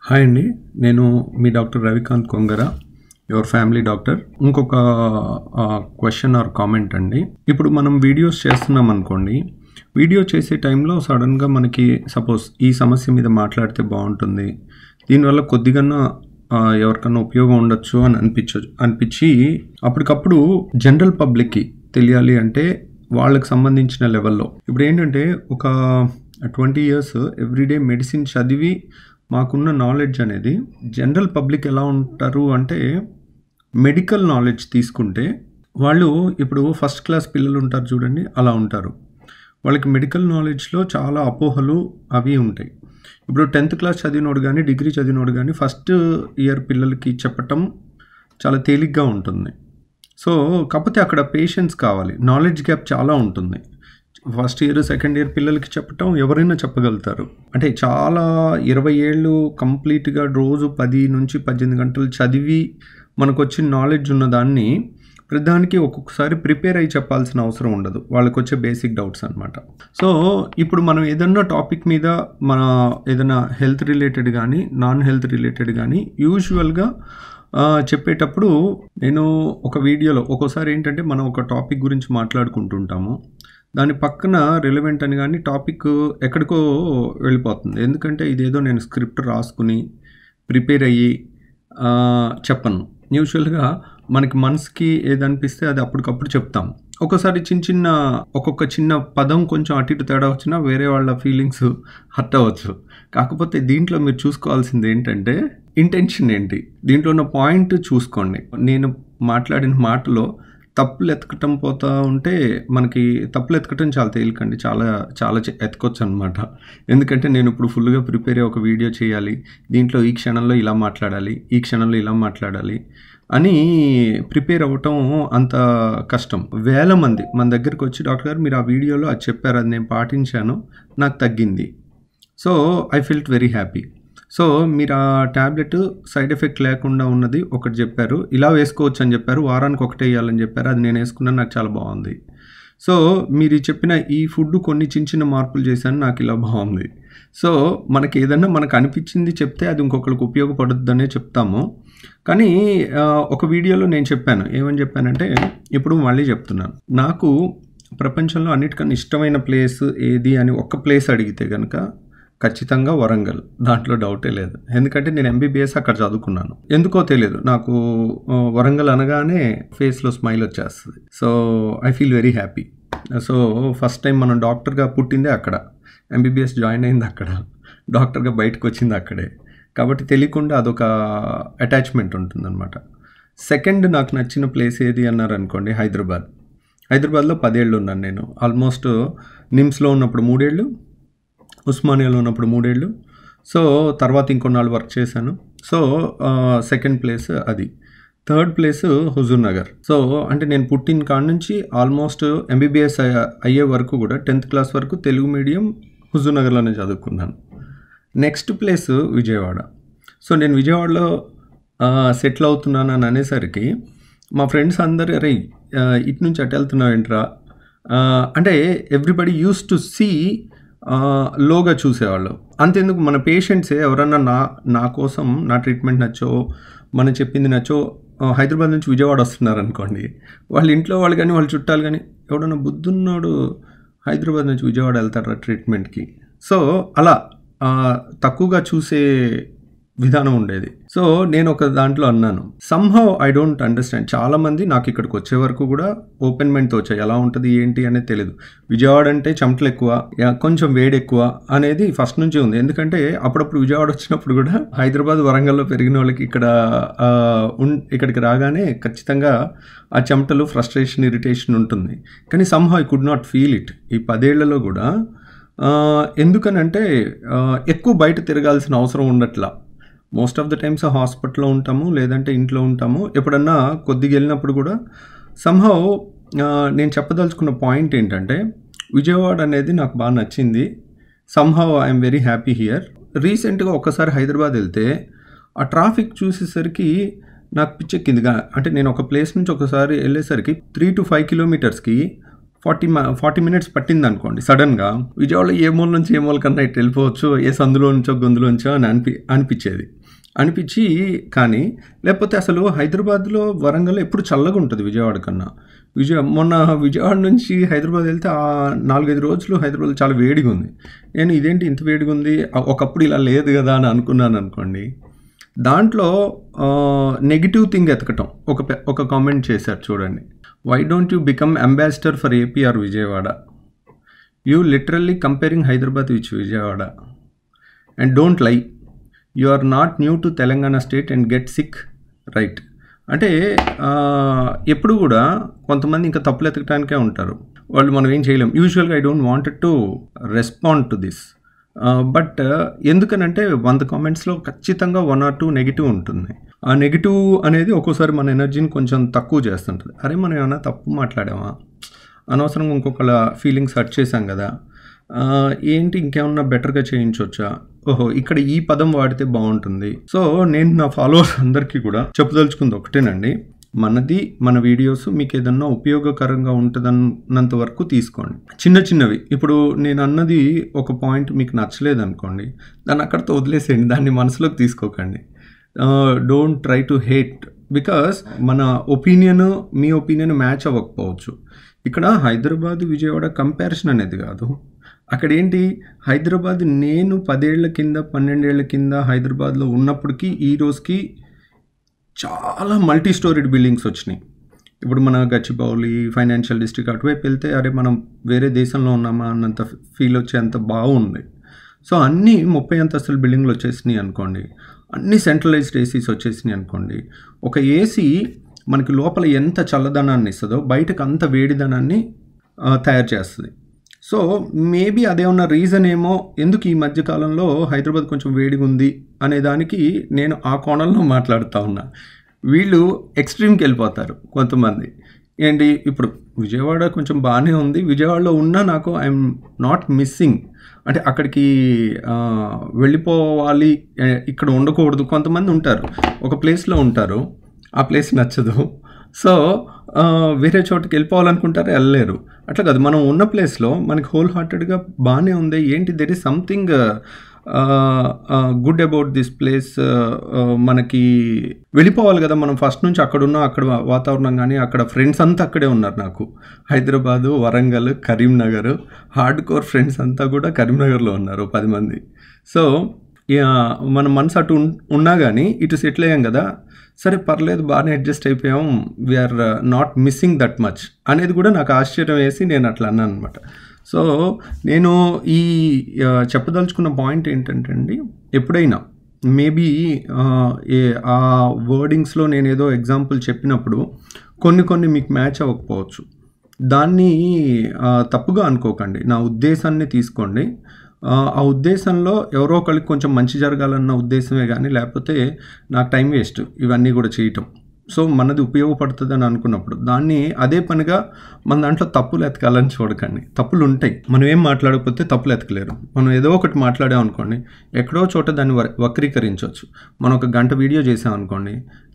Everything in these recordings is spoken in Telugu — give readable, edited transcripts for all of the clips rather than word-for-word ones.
హాయ్ అండి, నేను మీ doctor Ravikanth Kongara, your family doctor. ఇంకొక క్వశ్చన్ ఆర్ కామెంట్ అండి. ఇప్పుడు మనం వీడియోస్ చేస్తున్నాం అనుకోండి, వీడియో చేసే టైంలో సడన్గా మనకి సపోజ్ ఈ సమస్య మీద మాట్లాడితే బాగుంటుంది, దీనివల్ల కొద్దిగా ఎవరికన్నా ఉపయోగం ఉండొచ్చు అని అనిపించి అప్పటికప్పుడు జనరల్ పబ్లిక్కి తెలియాలి అంటే వాళ్ళకి సంబంధించిన లెవెల్లో ఇప్పుడు ఏంటంటే ఒక 20 years ఎవ్రీడే మెడిసిన్ చదివి మాకున్న నాలెడ్జ్ అనేది జనరల్ పబ్లిక్ ఎలా ఉంటారు అంటే మెడికల్ నాలెడ్జ్ తీసుకుంటే వాళ్ళు ఇప్పుడు ఫస్ట్ క్లాస్ పిల్లలు ఉంటారు చూడండి, అలా ఉంటారు. వాళ్ళకి మెడికల్ నాలెడ్జ్లో చాలా అపోహలు అవి ఉంటాయి. ఇప్పుడు 10th క్లాస్ చదివినోడు కానీ డిగ్రీ చదివినోడు కానీ ఫస్ట్ ఇయర్ పిల్లలకి చెప్పటం చాలా తేలిగ్గా ఉంటుంది. సో కాకపోతే అక్కడ పేషెన్స్ కావాలి, నాలెడ్జ్ గ్యాప్ చాలా ఉంటుంది. ఫస్ట్ ఇయర్ సెకండ్ ఇయర్ పిల్లలకి చెప్పటం ఎవరైనా చెప్పగలుగుతారు. అంటే చాలా 20 ఏళ్ళు కంప్లీట్గా రోజు 10 నుంచి 18 గంటలు చదివి మనకు వచ్చిన నాలెడ్జ్ ఉన్న దాన్ని ప్రతిదానికి ఒక్కొక్కసారి ప్రిపేర్ అయ్యి చెప్పాల్సిన అవసరం ఉండదు, వాళ్ళకి వచ్చే బేసిక్ డౌట్స్ అనమాట. సో ఇప్పుడు మనం ఏదన్నా టాపిక్ మీద మన ఏదైనా హెల్త్ రిలేటెడ్ కానీ నాన్ హెల్త్ రిలేటెడ్ కానీ యూజువల్గా చెప్పేటప్పుడు నేను ఒక వీడియోలో ఒక్కోసారి ఏంటంటే మనం ఒక టాపిక్ గురించి మాట్లాడుకుంటుంటాము, దాని పక్కన రిలవెంట్ అని కానీ టాపిక్ ఎక్కడికో వెళ్ళిపోతుంది. ఎందుకంటే ఇదేదో నేను స్క్రిప్ట్ రాసుకుని ప్రిపేర్ అయ్యి చెప్పను. యూజువల్గా మనకి మనసుకి ఏదనిపిస్తే అది అప్పటికప్పుడు చెప్తాం. ఒక్కోసారి ఒక్కొక్క చిన్న పదం కొంచెం అటు ఇటు తేడా వచ్చినా వేరే వాళ్ళ ఫీలింగ్స్ హర్ట్ అవ్వచ్చు. కాకపోతే దీంట్లో మీరు చూసుకోవాల్సింది ఏంటంటే ఇంటెన్షన్ ఏంటి, దీంట్లో ఉన్న పాయింట్ చూసుకోండి. నేను మాట్లాడిన మాటలో తప్పులు ఎతకటం పోతా ఉంటే మనకి తప్పులు ఎతకటం చాలా తేలికండి, చాలా చాలా ఎతకొచ్చు అనమాట. ఎందుకంటే నేను ఇప్పుడు ఫుల్గా ప్రిపేర్ అయ్యి ఒక వీడియో చేయాలి, దీంట్లో ఈ క్షణంలో ఇలా మాట్లాడాలి, ఈ క్షణంలో ఇలా మాట్లాడాలి అని ప్రిపేర్ అవ్వటం అంత కష్టం. వేల మంది మన దగ్గరికి వచ్చి డాక్టర్ గారు మీరు ఆ వీడియోలో అది చెప్పారు, అది నేను పాటించాను, నాకు తగ్గింది. So I felt very happy. So మీరు ఆ ట్యాబ్లెట్ సైడ్ ఎఫెక్ట్ లేకుండా ఉన్నది ఒకటి చెప్పారు, ఇలా వేసుకోవచ్చు అని చెప్పారు, వారానికి ఒకటే వేయాలని చెప్పారు, అది నేను వేసుకున్నాను, నాకు చాలా బాగుంది. సో మీరు చెప్పిన ఈ ఫుడ్ కొన్ని చిన్న మార్పులు చేశాను, నాకు ఇలా బాగుంది. సో మనకి ఏదన్నా మనకు అనిపించింది చెప్తే అది ఇంకొకరికి ఉపయోగపడుతుందనే చెప్తాము. కానీ ఒక వీడియోలో నేను చెప్పాను, ఏమని చెప్పానంటే ఇప్పుడు మళ్ళీ చెప్తున్నాను, నాకు ప్రపంచంలో అన్నిటికన్నా ఇష్టమైన ప్లేస్ ఏది అని ఒక్క ప్లేస్ అడిగితే కనుక ఖచ్చితంగా వరంగల్, దాంట్లో డౌటే లేదు. ఎందుకంటే నేను MBBS అక్కడ చదువుకున్నాను. ఎందుకో తెలియదు, నాకు వరంగల్ అనగానే ఫేస్లో స్మైల్ వచ్చేస్తుంది. So I feel very happy. So first time మనం డాక్టర్గా పుట్టిందే అక్కడ, MBBS జాయిన్ అయింది అక్కడ, డాక్టర్గా బయటకు వచ్చింది అక్కడే. కాబట్టి తెలియకుండా అదొక అటాచ్మెంట్ ఉంటుందన్నమాట. సెకండ్ నాకు నచ్చిన ప్లేస్ ఏది అన్నారు అనుకోండి, హైదరాబాద్లో 10 ఏళ్ళు ఉన్నాను నేను. ఆల్మోస్ట్ నిమ్స్లో ఉన్నప్పుడు 3 ఏళ్ళు, ఉస్మానియాలో ఉన్నప్పుడు 3 ఏళ్ళు. సో తర్వాత ఇంకొన్నాళ్ళు వర్క్ చేశాను. సో సెకండ్ ప్లేస్ అది. Third place Huzur Nagar. So అంటే నేను పుట్టిన కాడ నుంచి ఆల్మోస్ట్ MBBS అయ్యే వరకు కూడా 10th క్లాస్ వరకు తెలుగు మీడియం హుజూర్ నగర్లోనే చదువుకున్నాను. Next place Vijayawada. సో నేను విజయవాడలో సెటిల్ అవుతున్నాను అని అనేసరికి మా ఫ్రెండ్స్ అందరూ అరే ఇటు నుంచి అటు వెళ్తున్నావు ఏంట్రా అంటే ఎవ్రీబడి యూస్ టు సీ లోగా చూసేవాళ్ళు. అంతెందుకు మన పేషెంట్సే ఎవరన్నా నా కోసం నా ట్రీట్మెంట్ నచ్చో మనం చెప్పింది నచ్చో హైదరాబాద్ నుంచి విజయవాడ వస్తున్నారు అనుకోండి, వాళ్ళ ఇంట్లో వాళ్ళు కానీ వాళ్ళ చుట్టాలు కానీ ఎవడన్నా బుద్ధున్నాడు హైదరాబాద్ నుంచి విజయవాడ వెళ్తారా ట్రీట్మెంట్కి. సో అలా తక్కువగా చూసే విధానం ఉండేది. సో నేను ఒక దాంట్లో అన్నాను, సమ్హౌ ఐ డోంట్ అండర్స్టాండ్. చాలామంది నాకు ఇక్కడికి వచ్చే వరకు కూడా ఓపెన్ మైండ్తో వచ్చాయి, ఎలా ఉంటుంది ఏంటి అనేది తెలియదు. విజయవాడ అంటే చెమటలు ఎక్కువ, కొంచెం వేడి ఎక్కువ అనేది ఫస్ట్ నుంచి ఉంది. ఎందుకంటే అప్పుడప్పుడు విజయవాడ వచ్చినప్పుడు కూడా హైదరాబాద్ వరంగల్లో పెరిగిన వాళ్ళకి ఇక్కడికి రాగానే ఖచ్చితంగా ఆ చెమటలు, ఫ్రస్ట్రేషన్, ఇరిటేషన్ ఉంటుంది. కానీ somehow I could not feel it. ఈ 10 ఏళ్లలో కూడా ఎందుకనంటే ఎక్కువ బయట తిరగాల్సిన అవసరం ఉండట్లా. మోస్ట్ ఆఫ్ ద టైమ్స్ హాస్పిటల్లో ఉంటాము, లేదంటే ఇంట్లో ఉంటాము. ఎప్పుడన్నా కొద్దిగా వెళ్ళినప్పుడు కూడా సమ్హౌ నేను చెప్పదలుచుకున్న పాయింట్ ఏంటంటే విజయవాడ అనేది నాకు బాగా నచ్చింది. Somehow I'm very happy here. రీసెంట్గా ఒక్కసారి హైదరాబాద్ వెళ్తే ఆ ట్రాఫిక్ చూసేసరికి నాకు పిచ్చెక్కిందిగా. అంటే నేను ఒక ప్లేస్ నుంచి ఒకసారి వెళ్ళేసరికి 3 to 5 kilometers 40 మినిట్స్ పట్టింది అనుకోండి, సడన్గా విజయవాడలో ఏ మూల నుంచి ఏ మూల కన్నా ఇటు వెళ్ళిపోవచ్చు, ఏ సందులో నుంచో గొంతులోంచో అని అనిపించి కానీ లేకపోతే అసలు హైదరాబాద్లో వరంగల్ ఎప్పుడు చల్లగా ఉంటుంది విజయవాడ కన్నా. మొన్న విజయవాడ నుంచి హైదరాబాద్ వెళ్తే ఆ 4-5 రోజులు హైదరాబాద్ చాలా వేడిగా ఉంది. నేను ఇదేంటి ఇంత వేడిగా ఉంది, ఒకప్పుడు ఇలా లేదు కదా అని అనుకున్నాను అనుకోండి. దాంట్లో నెగిటివ్ థింగ్ ఎతకటం ఒక కామెంట్ చేశారు చూడండి. Why don't you become ambassador for AP or Vijayawada? You literally comparing Hyderabad with Vijayawada and don't lie. You are not new to Telangana state and get sick right. అంటే ఎప్పుడు కూడా కొంతమంది ఇంకా తప్పులు ఎతకడానికే ఉంటారు, వాళ్ళు మనం ఏం చేయలేం. యూజువల్గా I don't wanted to respond to this, but ఎందుకనంటే 100 కామెంట్స్లో ఖచ్చితంగా 1 or 2 నెగిటివ్ ఉంటుంది. ఆ నెగిటివ్ అనేది ఒక్కోసారి మన ఎనర్జీని కొంచెం తక్కువ చేస్తుంటుంది. అరే మనం ఏమైనా తప్పు మాట్లాడామా, అనవసరంగా ఇంకొకళ్ళ ఫీలింగ్స్ హర్ట్ చేశాం కదా, ఏంటి ఇంకేమన్నా బెటర్గా చేయించవచ్చా, ఓహో ఇక్కడ ఈ పదం వాడితే బాగుంటుంది. సో నేను నా ఫాలోవర్స్ అందరికీ కూడా చెప్పదలుచుకుంది ఒకటేనండి, మన వీడియోస్ మీకు ఏదన్నా ఉపయోగకరంగా ఉంటుందన్నంత వరకు తీసుకోండి. చిన్నవి ఇప్పుడు నేను అన్నది ఒక పాయింట్ మీకు నచ్చలేదు అనుకోండి, దాన్ని అక్కడితో వదిలేసేయండి, దాన్ని మనసులోకి తీసుకోకండి. Don't try to hate, because మన మీ ఒపీనియన్ మ్యాచ్ అవ్వకపోవచ్చు. ఇక్కడ హైదరాబాద్ విజయవాడ కంపారిజన్ అనేది కాదు. అక్కడ ఏంటి, హైదరాబాద్ నేను 10 ఏళ్ల కింద 12 ఏళ్ల కింద హైదరాబాద్లో ఉన్నప్పటికీ ఈ రోజుకి చాలా మల్టీ స్టోరీడ్ బిల్డింగ్స్ వచ్చినాయి. ఇప్పుడు మన గచ్చిబౌలి ఫైనాన్షియల్ డిస్ట్రిక్ట్ అటువైపు వెళ్తే అరే మనం వేరే దేశంలో ఉన్నామా అన్నంత ఫీల్ వచ్చేంత బాగుంది. సో అన్నీ 30 అంతస్తుల బిల్డింగ్లు వచ్చేసినాయి అనుకోండి, అన్ని సెంట్రలైజ్డ్ ఏసీస్ వచ్చేసినాయి అనుకోండి. ఒక ఏసీ మనకి లోపల ఎంత చల్లదనాన్ని ఇస్తుందో బయటకు అంత వేడిదనాన్ని తయారు చేస్తుంది. సో మేబీ అదేమన్నా రీజన్ ఏమో ఎందుకు ఈ మధ్యకాలంలో హైదరాబాద్ కొంచెం వేడిగా ఉంది అనే దానికి నేను ఆ కోణంలో మాట్లాడుతూ ఉన్నా. వీళ్ళు ఎక్స్ట్రీమ్కి వెళ్ళిపోతారు కొంతమంది. ఏంటి ఇప్పుడు విజయవాడ కొంచెం బాగానే ఉంది, విజయవాడలో ఉన్నా నాకు ఐఎమ్ నాట్ మిస్సింగ్, అంటే అక్కడికి వెళ్ళిపోవాలి ఇక్కడ ఉండకూడదు. కొంతమంది ఉంటారు ఒక ప్లేస్లో ఉంటారు, ఆ ప్లేస్ నచ్చదు, సో వేరే చోటుకి వెళ్ళిపోవాలనుకుంటారు, వెళ్ళలేరు. అట్లా కాదు, మనం ఉన్న ప్లేస్లో మనకి హోల్ హార్టెడ్గా బాగానే ఉంది. ఏంటి there is something good about this place. మనకి వెళ్ళిపోవాలి కదా మనం ఫస్ట్ నుంచి అక్కడ వాతావరణం కానీ అక్కడ ఫ్రెండ్స్ అంతా అక్కడే ఉన్నారు నాకు. Hyderabad, Warangal, Karimnagar, hard core friends అంతా కూడా కరీంనగర్లో ఉన్నారు 10 మంది. సో మన మనసు అటు ఉన్నా కానీ ఇటు సెటిల్ అయ్యాం కదా, సరే పర్లేదు బాగానే అడ్జస్ట్ అయిపోయాం, we're not missing that much అనేది కూడా నాకు ఆశ్చర్యం వేసి నేను అట్లా అన్నాను అనమాట. సో నేను ఈ చెప్పదలుచుకున్న పాయింట్ ఏంటంటే అండి, ఎప్పుడైనా మేబీ ఆ వర్డింగ్స్లో నేను ఏదో ఎగ్జాంపుల్ చెప్పినప్పుడు కొన్ని మీకు మ్యాచ్ అవ్వకపోవచ్చు, దాన్ని తప్పుగా అనుకోకండి, నా ఉద్దేశాన్ని తీసుకోండి. ఆ ఉద్దేశంలో ఎవరో ఒకరికి కొంచెం మంచి జరగాలన్న ఉద్దేశమే కానీ లేకపోతే నాకు టైం వేస్ట్ ఇవన్నీ కూడా చేయటం. సో మనది ఉపయోగపడుతుంది అని అనుకున్నప్పుడు దాన్ని అదే పనిగా మన దాంట్లో తప్పులు ఎతకాలని చూడకండి. తప్పులు ఉంటాయి, మనం ఏం మాట్లాడకపోతే తప్పులు ఎతకలేరు. మనం ఏదో ఒకటి మాట్లాడాం అనుకోండి, ఎక్కడో చోట దాన్ని వక్రీకరించవచ్చు. మనం ఒక గంట వీడియో చేసాం అనుకోండి,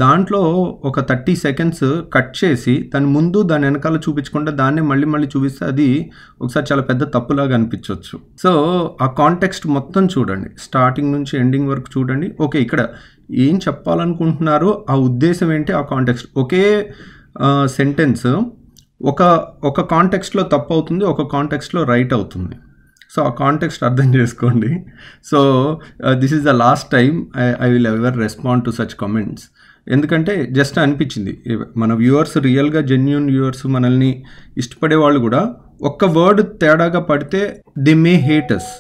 దాంట్లో ఒక 30 seconds కట్ చేసి దాని ముందు దాని వెనకాల చూపించకుండా దాన్నే మళ్ళీ చూపిస్తే అది ఒకసారి చాలా పెద్ద తప్పులాగా అనిపించవచ్చు. సో ఆ కాంటెక్స్ట్ మొత్తం చూడండి, స్టార్టింగ్ నుంచి ఎండింగ్ వరకు చూడండి. ఓకే ఇక్కడ ఏం చెప్పాలనుకుంటున్నారు, ఆ ఉద్దేశం ఏంటి, ఆ కాంటెక్స్ట్. ఒకే సెంటెన్స్ ఒక కాంటెక్స్ట్లో తప్పు అవుతుంది, ఒక కాంటెక్స్ట్లో రైట్ అవుతుంది. సో ఆ కాంటెక్స్ట్ అర్థం చేసుకోండి. So this is the last time I will ever respond to such comments. ఎందుకంటే జస్ట్ అనిపించింది, మన వ్యూవర్స్ రియల్గా జెన్యూన్ వ్యూవర్స్ మనల్ని ఇష్టపడే వాళ్ళు కూడా ఒక్క వర్డ్ తేడాగా పడితే దే మే హేట్ అస్.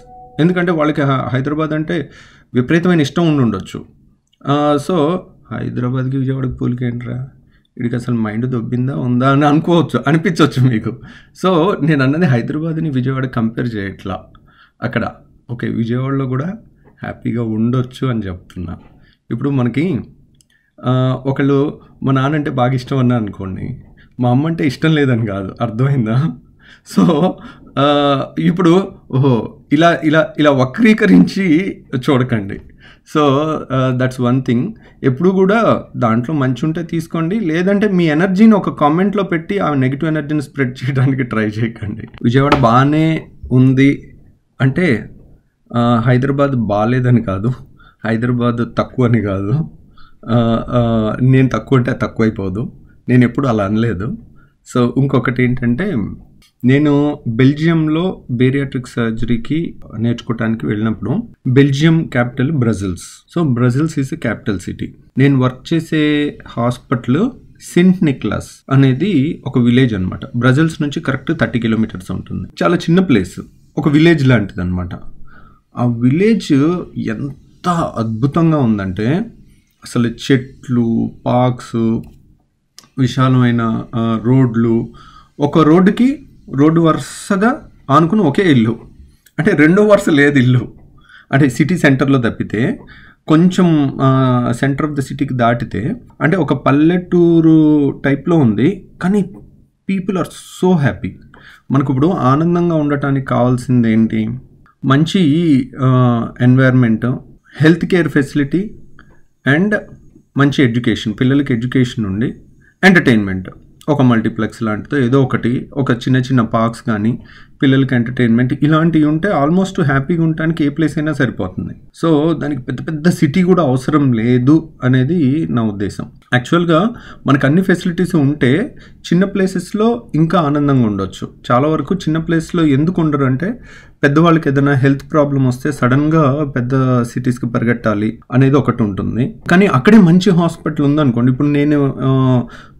ఎందుకంటే వాళ్ళకి హైదరాబాద్ అంటే విపరీతమైన ఇష్టం ఉండొచ్చు. సో హైదరాబాద్కి విజయవాడకి పోలికేంట్రా, వీడికి అసలు మైండ్ దొబ్బిందా ఉందా అని అనిపించవచ్చు మీకు. సో నేను అన్నది హైదరాబాద్ని విజయవాడ కంపేర్ చేయట్లా. అక్కడ ఓకే విజయవాడలో కూడా హ్యాపీగా ఉండొచ్చు అని చెప్తున్నా. ఇప్పుడు మనకి ఒకళ్ళు మా నాన్న అంటే బాగా ఇష్టం అన్నా అనుకోండి, మా అమ్మ అంటే ఇష్టం లేదని కాదు, అర్థమైందా? సో ఇప్పుడు ఓహో ఇలా వక్రీకరించి చూడకండి. So that's one thing. ఎప్పుడు కూడా దాంట్లో మంచి ఉంటే తీసుకోండి, లేదంటే మీ ఎనర్జీని ఒక కామెంట్లో పెట్టి ఆ నెగిటివ్ ఎనర్జీని స్ప్రెడ్ చేయడానికి ట్రై చేయకండి. విజయవాడ బాగానే ఉంది అంటే హైదరాబాద్ బాగాలేదని కాదు, హైదరాబాద్ తక్కువ అని కాదు. నేను తక్కువ అంటే తక్కువ అయిపోదు, నేను ఎప్పుడు అలా అనలేదు. సో ఇంకొకటి ఏంటంటే, నేను బెల్జియంలో బేరియాట్రిక్ సర్జరీకి నేర్చుకోవడానికి వెళ్ళినప్పుడు Belgium capital Brussels. So Brussels is a capital city. నేను వర్క్ చేసే హాస్పిటల్ సెయింట్ నిక్లాస్ అనేది ఒక విలేజ్ అనమాట. బ్రజిల్స్ నుంచి కరెక్ట్ 30 కిలోమీటర్స్ ఉంటుంది. చాలా చిన్న ప్లేస్, ఒక విలేజ్ లాంటిది అనమాట. ఆ విలేజ్ ఎంత అద్భుతంగా ఉందంటే, అసలు చెట్లు, పార్క్స్, విశాలమైన రోడ్లు, ఒక రోడ్డు వరుసగా ఆనుకుని ఒకే ఇల్లు, అంటే రెండో వరుస లేదు ఇల్లు. అంటే సిటీ సెంటర్లో తప్పితే కొంచెం సెంటర్ ఆఫ్ ద సిటీకి దాటితే అంటే ఒక పల్లెటూరు టైప్లో ఉంది. కానీ పీపుల్ ఆర్ సో హ్యాపీ. మనకు ఇప్పుడు ఆనందంగా ఉండటానికి కావాల్సింది ఏంటి? మంచి environment, health care facility and మంచి ఎడ్యుకేషన్. పిల్లలకి ఎడ్యుకేషన్ ఉండి ఎంటర్టైన్మెంట్, ఒక మల్టీప్లెక్స్ లాంటిదో ఏదో ఒకటి, ఒక చిన్న పార్క్స్ కానీ పిల్లలకి ఎంటర్టైన్మెంట్ ఇలాంటివి ఉంటే ఆల్మోస్ట్ హ్యాపీగా ఉండటానికి ఏ ప్లేస్ అయినా సరిపోతుంది. సో దానికి పెద్ద సిటీ కూడా అవసరం లేదు అనేది నా ఉద్దేశం. యాక్చువల్గా మనకు అన్ని ఫెసిలిటీస్ ఉంటే చిన్న ప్లేసెస్లో ఇంకా ఆనందంగా ఉండొచ్చు. చాలా వరకు చిన్న ప్లేస్లో ఎందుకు ఉండరు అంటే, పెద్దవాళ్ళకి ఏదైనా హెల్త్ ప్రాబ్లం వస్తే సడన్గా పెద్ద సిటీస్కి పరిగెట్టాలి అనేది ఒకటి ఉంటుంది. కానీ అక్కడే మంచి హాస్పిటల్ ఉందనుకోండి. ఇప్పుడు నేను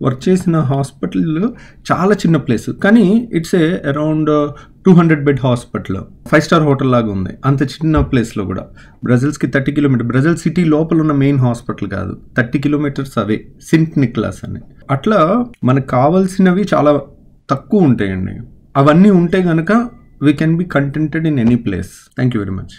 వర్క్ చేసిన హాస్పిటల్ చాలా చిన్న ప్లేస్, కానీ it's a around 200 bed hospital, 5 star hotel లాగా ఉంది. అంత చిన్న ప్లేస్లో కూడా బ్రజిల్స్కి 30 కిలోమీటర్, బ్రజిల్ సిటీ లోపల ఉన్న మెయిన్ హాస్పిటల్ కాదు, 30 కిలోమీటర్స్ అవే సెయింట్ నిక్లాస్ అని. అట్లా మనకు కావాల్సినవి చాలా తక్కువ ఉంటాయండి. అవన్నీ ఉంటే కనుక we can be contented in any place. Thank you very much.